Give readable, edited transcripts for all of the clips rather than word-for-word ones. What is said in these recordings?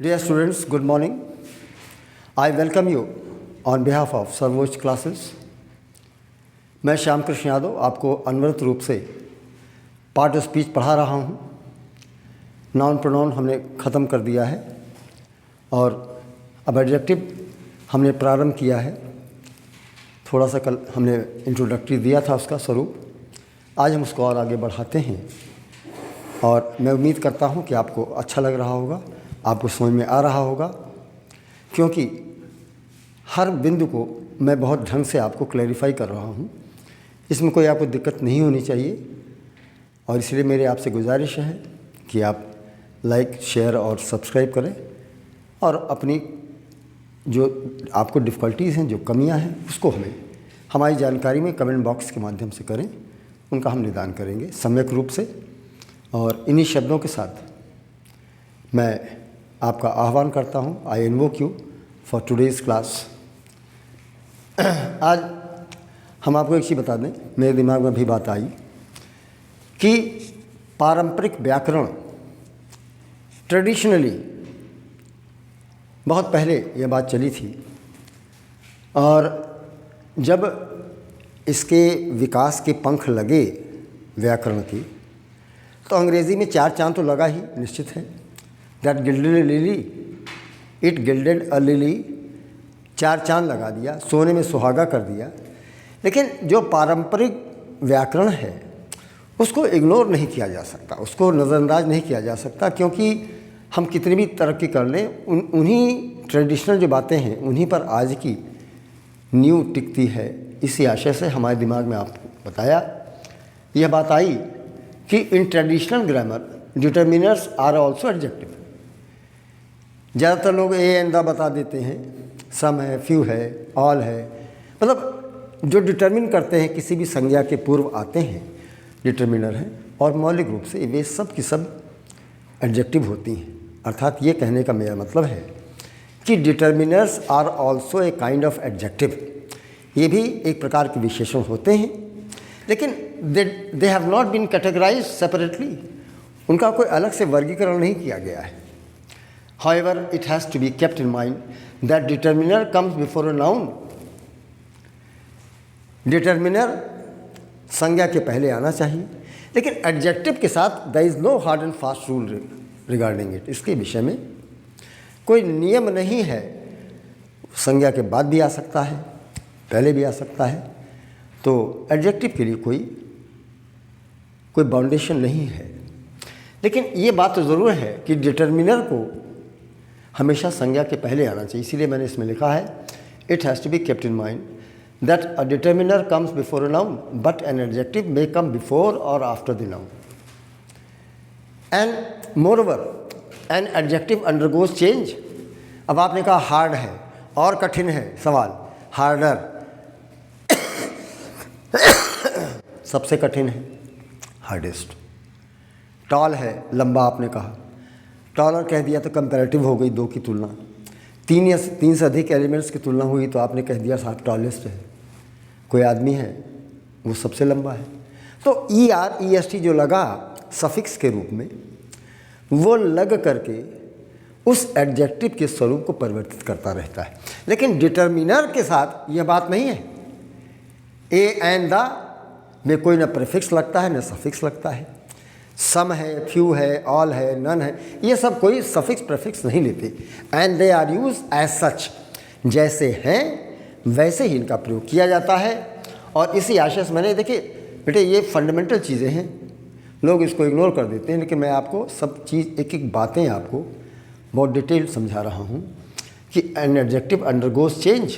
Dear students, good morning. I welcome you on behalf of सर्वोच्च classes. मैं श्याम कृष्ण यादव आपको अनवरत रूप से पार्ट ऑफ स्पीच पढ़ा रहा हूँ। नाउन प्रोनाउन हमने ख़त्म कर दिया है और अब एडजेक्टिव हमने प्रारंभ किया है। थोड़ा सा कल हमने इंट्रोडक्टरी दिया था उसका स्वरूप, आज हम उसको और आगे बढ़ाते हैं और मैं उम्मीद करता हूँ कि आपको अच्छा लग रहा होगा, आपको समझ में आ रहा होगा, क्योंकि हर बिंदु को मैं बहुत ढंग से आपको क्लैरिफाई कर रहा हूँ। इसमें कोई आपको दिक्कत नहीं होनी चाहिए और इसलिए मेरी आपसे गुजारिश है कि आप लाइक, शेयर और सब्सक्राइब करें और अपनी जो आपको डिफ़िकल्टीज़ हैं, जो कमियां हैं, उसको हमें हमारी जानकारी में कमेंट बॉक्स के माध्यम से करें, उनका हम निदान करेंगे सम्यक रूप से। और इन्हीं शब्दों के साथ मैं आपका आह्वान करता हूं, आई invoke you for today's class. आज हम आपको एक चीज़ बता दें, मेरे दिमाग में भी बात आई कि पारंपरिक व्याकरण ट्रेडिशनली बहुत पहले यह बात चली थी और जब इसके विकास के पंख लगे व्याकरण की, तो अंग्रेज़ी में चार चांद तो लगा ही निश्चित है। That gilded a lily, it gilded a lily, चार चांद लगा दिया, सोने में सुहागा कर दिया। लेकिन जो पारंपरिक व्याकरण है उसको इग्नोर नहीं किया जा सकता, उसको नज़रअंदाज नहीं किया जा सकता, क्योंकि हम कितनी भी तरक्की कर लें, उन्हीं ट्रेडिशनल जो बातें हैं उन्हीं पर आज की न्यू टिकती है। इसी आशय से हमारे दिमाग में आपको बताया, यह बात आई कि इन traditional grammar determiners are also adjective. ज़्यादातर लोग ए एंड द बता देते हैं, सम है, फ्यू है, ऑल है, मतलब जो डिटर्मिन करते हैं किसी भी संज्ञा के पूर्व आते हैं डिटर्मिनर हैं, और मौलिक रूप से वे सब की सब एडजेक्टिव होती हैं। अर्थात ये कहने का मेरा मतलब है कि determiners are also a kind of adjective. ये भी एक प्रकार के विशेषण होते हैं, लेकिन they have not been categorized separately. उनका कोई अलग से वर्गीकरण नहीं किया गया है। However, it has to be kept in mind that determiner comes before a noun. Determiner संज्ञा के पहले आना चाहिए, लेकिन एडजेक्टिव के साथ there is no hard and fast rule regarding it. इसके विषय में कोई नियम नहीं है। संज्ञा के बाद भी आ सकता है, पहले भी आ सकता है, तो एडजेक्टिव के लिए कोई बाउंडेशन नहीं है। लेकिन ये बात तो ज़रूर है कि डिटर्मिनर को हमेशा संज्ञा के पहले आना चाहिए। इसीलिए मैंने इसमें लिखा है, it has to be kept in mind that a determiner comes before a noun but an adjective may come before और after the noun. And moreover an adjective undergoes change. अब आपने कहा हार्ड है और कठिन है, सवाल हार्डर सबसे कठिन है, हार्डेस्ट। टॉल है, लंबा आपने कहा, टॉलर कह दिया तो कंपैरेटिव हो गई, दो की तुलना, तीन से अधिक एलिमेंट्स की तुलना हुई तो आपने कह दिया साहब टॉलेस्ट है। कोई आदमी है वो सबसे लंबा है, तो ER EST जो लगा सफिक्स के रूप में, वो लग करके उस एडजेक्टिव के स्वरूप को परिवर्तित करता रहता है। लेकिन डिटर्मिनर के साथ यह बात नहीं है। ए एंड द में कोई न प्रीफिक्स लगता है न सफिक्स लगता है। सम है, फ्यू है, ऑल है, नन है, ये सब कोई सफिक्स प्रीफिक्स नहीं लेते। And they are use as such, जैसे हैं वैसे ही इनका प्रयोग किया जाता है। और इसी आशय से मैंने, देखिए बेटे, ये फंडामेंटल चीज़ें हैं, लोग इसको इग्नोर कर देते हैं, लेकिन मैं आपको सब चीज़ एक एक बातें आपको बहुत डिटेल समझा रहा हूँ कि an adjective undergoes change.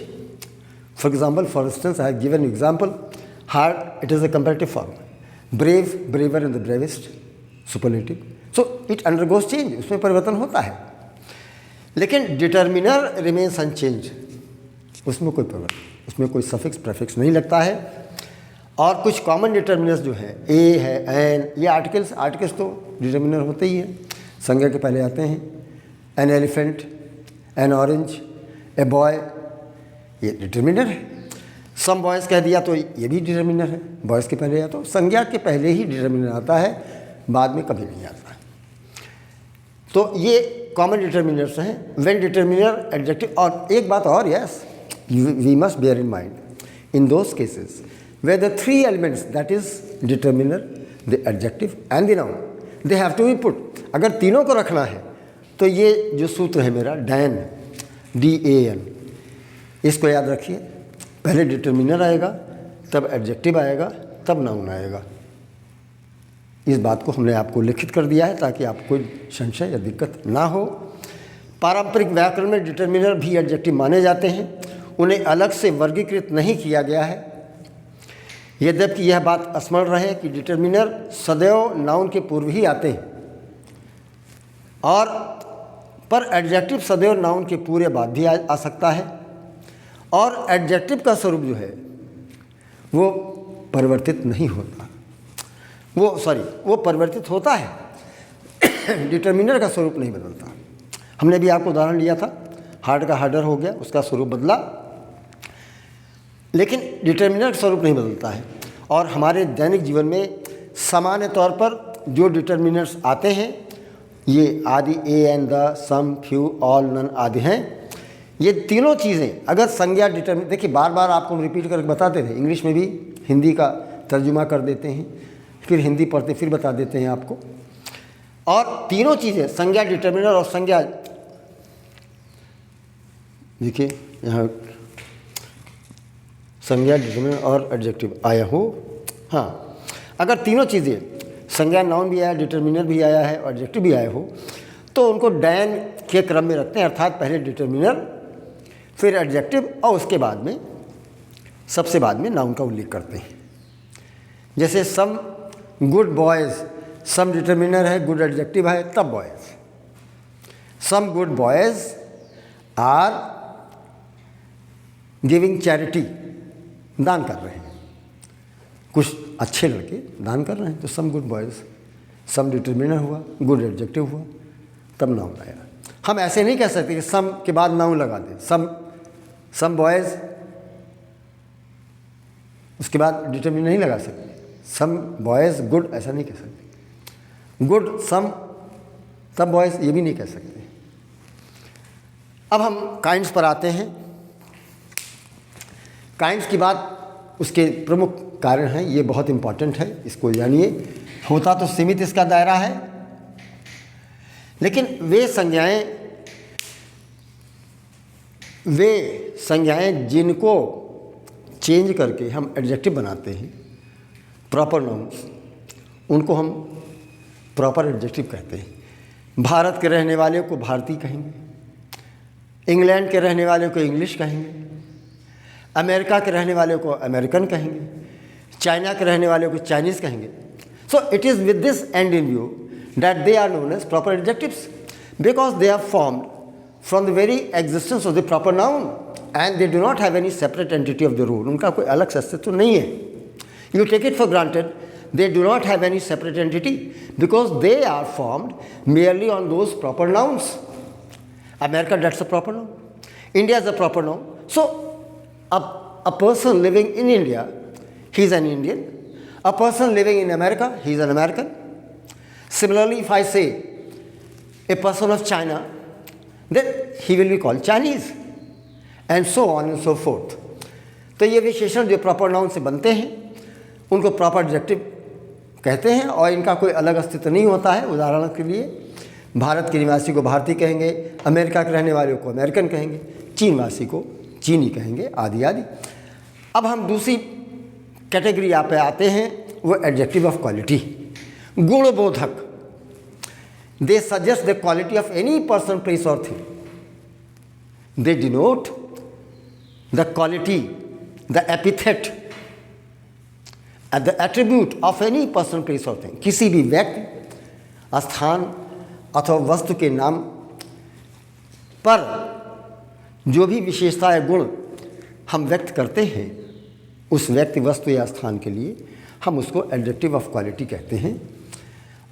For example, for instance I have given example, hard, it is a comparative form, brave, braver and the bravest, superlative, so it undergoes change, उसमें परिवर्तन होता है। लेकिन डिटर्मिनर रिमेन्स अनचेंज, उसमें कोई परिवर्तन, उसमें कोई सफिक्स प्रीफिक्स नहीं लगता है। और कुछ कॉमन डिटर्मिनर्स जो हैं, ए है, एन, ये आर्टिकल्स तो डिटर्मिनर होते ही हैं, संज्ञा के पहले आते हैं। An elephant, N orange, a boy, ये डिटर्मिनर है। सम बॉयज़ कह दिया तो ये भी डिटर्मिनर है, बॉयज़ के पहले या तो संज्ञा के पहले ही डिटर्मिनर आता है, बाद में कभी नहीं आता। तो ये कॉमन डिटर्मिनर्स हैं, व्हेन डिटर्मिनर एडजेक्टिव। और एक बात और, yes we must bear in mind, in those cases where the three elements that is determiner, the adjective and the noun, they have to be put. अगर तीनों को रखना है तो ये जो सूत्र है मेरा डैन, DAN, इसको याद रखिए। पहले डिटर्मिनर आएगा, तब एडजेक्टिव आएगा, तब नाउन आएगा। इस बात को हमने आपको लिखित कर दिया है ताकि आपको कोई संशय या दिक्कत ना हो। पारंपरिक व्याकरण में डिटर्मिनर भी एडजेक्टिव माने जाते हैं, उन्हें अलग से वर्गीकृत नहीं किया गया है। यद्यपि यह बात स्मरण रहे कि डिटर्मिनर सदैव नाउन के पूर्व ही आते हैं, और पर एडजेक्टिव सदैव नाउन के पूरे बाद भी आ सकता है। और एडजेक्टिव का स्वरूप जो है वो परिवर्तित नहीं होता, वो परिवर्तित होता है, डिटर्मिनर का स्वरूप नहीं बदलता। हमने भी आपको उदाहरण लिया था, हार्ड का हार्डर हो गया, उसका स्वरूप बदला, लेकिन डिटर्मिनर का स्वरूप नहीं बदलता है। और हमारे दैनिक जीवन में सामान्य तौर पर जो डिटर्मिनर्स आते हैं, ये आदि, a and the, some, few, all, none आदि हैं। ये तीनों चीज़ें अगर संज्ञा डिटर्मिनर, देखिए बार बार आपको हम रिपीट करके बताते थे, इंग्लिश में भी हिंदी का तर्जुमा कर देते हैं, फिर हिंदी पढ़ते फिर बता देते हैं आपको। और तीनों चीज़ें संज्ञा डिटर्मिनर और संज्ञा, देखिए यहाँ संज्ञा डिटर्मिनर और एडजेक्टिव आया हो। हाँ, अगर तीनों चीज़ें संज्ञा नाउन भी आया, डिटर्मिनर भी आया है और एडजेक्टिव भी आया हो, तो उनको डैन के क्रम में रखते हैं, अर्थात पहले डिटर्मिनर, फिर एडजेक्टिव, और उसके बाद में सबसे बाद में नाउन का उल्लेख करते हैं। जैसे some good boys, some determiner है, गुड एडजेक्टिव है, तब boys. Some good boys are giving charity, दान कर रहे हैं, कुछ अच्छे लड़के दान कर रहे हैं, तो सम गुड बॉयज़, सम डिटर्मिनर हुआ, गुड एडजेक्टिव हुआ, तब नाउन आया। हम ऐसे नहीं कह सकते कि सम के बाद नाउन लगा दें, सम बॉयज़ उसके बाद डिटर्मिनर नहीं लगा सकते, सम बॉयज़ गुड ऐसा नहीं कह सकते, गुड सम तब बॉयज़ ये भी नहीं कह सकते। अब हम काइंड्स पर आते हैं। काइंड्स की बात, उसके प्रमुख कारण हैं, ये बहुत इंपॉर्टेंट है, इसको जानिए। होता तो सीमित इसका दायरा है, लेकिन वे संज्ञाएं जिनको चेंज करके हम एडजेक्टिव बनाते हैं, प्रॉपर नाउन्स, उनको हम प्रॉपर एडजेक्टिव कहते हैं। भारत के रहने वाले को भारतीय कहेंगे, इंग्लैंड के रहने वाले को इंग्लिश कहेंगे, अमेरिका के रहने वाले को अमेरिकन कहेंगे, चाइना के रहने वाले को चाइनीज़ कहेंगे। So it is with this and in view that they are known as proper adjectives because they are formed from the very existence of the proper noun and they do not have any separate entity of the rule. उनका कोई अलग अस्तित्व नहीं है. You take it for granted they do not have any separate entity because they are formed merely on those proper nouns. America, that's a proper noun. India is a proper noun. So a person living in India, he is an Indian. A person living in America, he is an American. Similarly, if I say a person of China, then he will be called Chinese, and so on and so forth. तो ये विशेषण जो proper noun से बनते हैं उनको proper adjective कहते हैं और इनका कोई अलग अस्तित्व नहीं होता है। उदाहरण के लिए भारत के निवासी को भारतीय कहेंगे, अमेरिका के रहने वाले को अमेरिकन कहेंगे, चीनवासी को चीनी कहेंगे, आदि आदि। अब हम दूसरी कैटेगरी यहाँ पे आते हैं, वो एडजेक्टिव ऑफ क्वालिटी, गुणबोधक। They suggest the quality of any person, place और thing. They denote the quality, the epithet, the attribute of any person, place और थिंग। किसी भी व्यक्ति, स्थान अथवा वस्तु के नाम पर जो भी विशेषता या गुण हम व्यक्त करते हैं उस व्यक्ति, वस्तु या स्थान के लिए, हम उसको एडजेक्टिव ऑफ क्वालिटी कहते हैं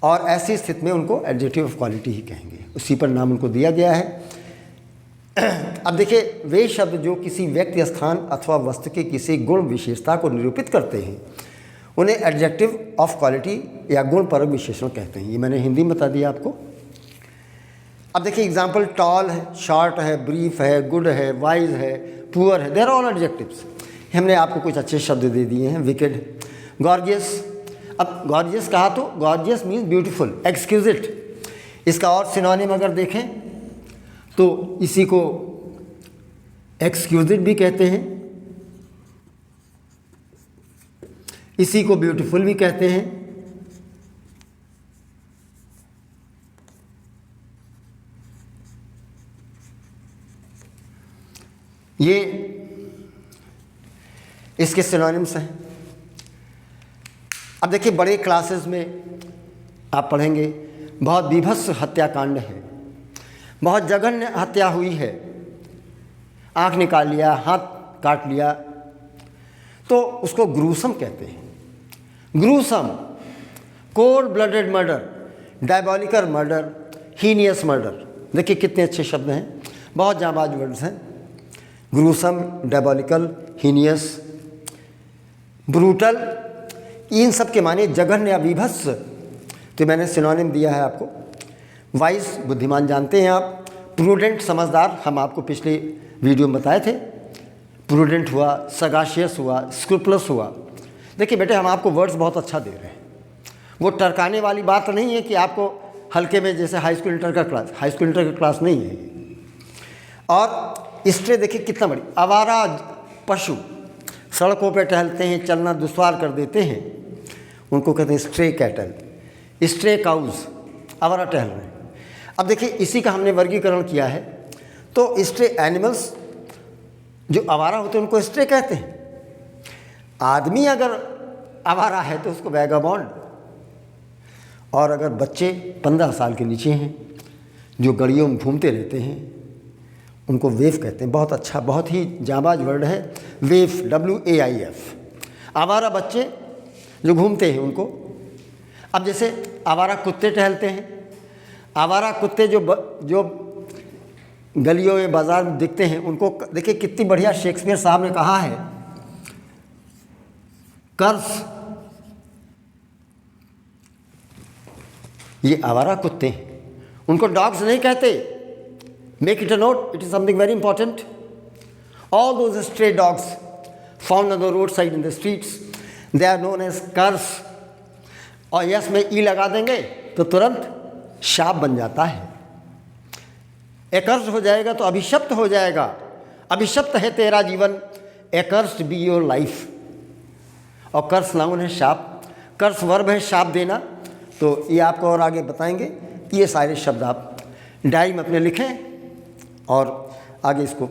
और ऐसी स्थिति में उनको एडजेक्टिव ऑफ क्वालिटी ही कहेंगे, उसी पर नाम उनको दिया गया है। अब देखिए, वे शब्द जो किसी व्यक्ति, स्थान अथवा वस्तु के किसी गुण विशेषता को निरूपित करते हैं उन्हें एडजेक्टिव ऑफ क्वालिटी या गुण परक विशेषण कहते हैं। ये मैंने हिंदी में बता दिया आपको। अब देखिए एग्जाम्पल, टॉल है, शॉर्ट है, ब्रीफ है, गुड है, वाइज है, पुअर है, देयर ऑल एडजेक्टिव्स। हमने आपको कुछ अच्छे शब्द दे दिए हैं, विकेड, गॉर्जियस। अब गॉर्जियस कहा तो गॉर्जियस मीन्स ब्यूटीफुल, एक्सक्यूजिट। इसका और सिनोनिम अगर देखें तो इसी को एक्सक्यूजिट भी कहते हैं, इसी को ब्यूटीफुल भी कहते हैं। ये इसके सिनोनिम्स हैं। अब देखिए बड़े क्लासेस में आप पढ़ेंगे, बहुत बीभत्स हत्याकांड है, बहुत जघन्य हत्या हुई है, आँख निकाल लिया, हाथ काट लिया, तो उसको ग्रूसम कहते हैं। Gruesome, cold blooded murder, diabolical murder, heinous murder. देखिए कितने अच्छे शब्द हैं, बहुत जांबाज वर्ड्स हैं। ग्रूसम, डायबॉलिकल, हीनियस, ब्रूटल, इन सब के माने जघन्य या विभत्स। तो मैंने सिनोनिम दिया है आपको। वाइज, बुद्धिमान जानते हैं आप। प्रूडेंट, समझदार, हम आपको पिछले वीडियो में बताए थे। प्रूडेंट हुआ, सगाशियस हुआ, स्क्रूपलस हुआ। देखिए बेटे हम आपको वर्ड्स बहुत अच्छा दे रहे हैं, वो टरकाने वाली बात नहीं है कि आपको हल्के में, जैसे हाई स्कूल इंटर का क्लास, हाई स्कूल इंटर का क्लास नहीं है। और स्ट्रे देखिए कितना बड़ी, आवारा पशु सड़कों पर टहलते हैं, चलना दुश्वार कर देते हैं, उनको कहते हैं स्ट्रे कैटल, स्ट्रे काउज, आवारा टहल रहे हैं। अब देखिए इसी का हमने वर्गीकरण किया है। तो स्ट्रे एनिमल्स जो आवारा होते हैं उनको स्ट्रे कहते हैं। आदमी अगर आवारा है तो उसको वैगाबॉन्ड, और अगर बच्चे 15 साल के नीचे हैं जो गलियों में घूमते रहते हैं उनको वेफ कहते हैं। बहुत अच्छा, बहुत ही जांबाज वर्ड है वेफ, WAIF। आवारा बच्चे जो घूमते हैं उनको। अब जैसे आवारा कुत्ते टहलते हैं, आवारा कुत्ते जो गलियों में बाजार में दिखते हैं उनको देखिए कितनी बढ़िया शेक्सपियर साहब ने कहा है, कर्स, ये आवारा कुत्ते हैं, उनको डॉग्स नहीं कहते। Make it a note, it is something very important. All those stray dogs found on the road side in the streets, they are known as curs. और यस में ई लगा देंगे तो तुरंत शाप बन जाता है। एकर्स हो जाएगा तो अभिशप्त हो जाएगा। अभिशप्त है तेरा जीवन, एकर्स्ड बी योर लाइफ। और कर्स नाउन है शाप, कर्स वर्ब है शाप देना। तो ये आपको और आगे बताएंगे। ये सारे शब्द आप डायरी में अपने लिखें और आगे इसको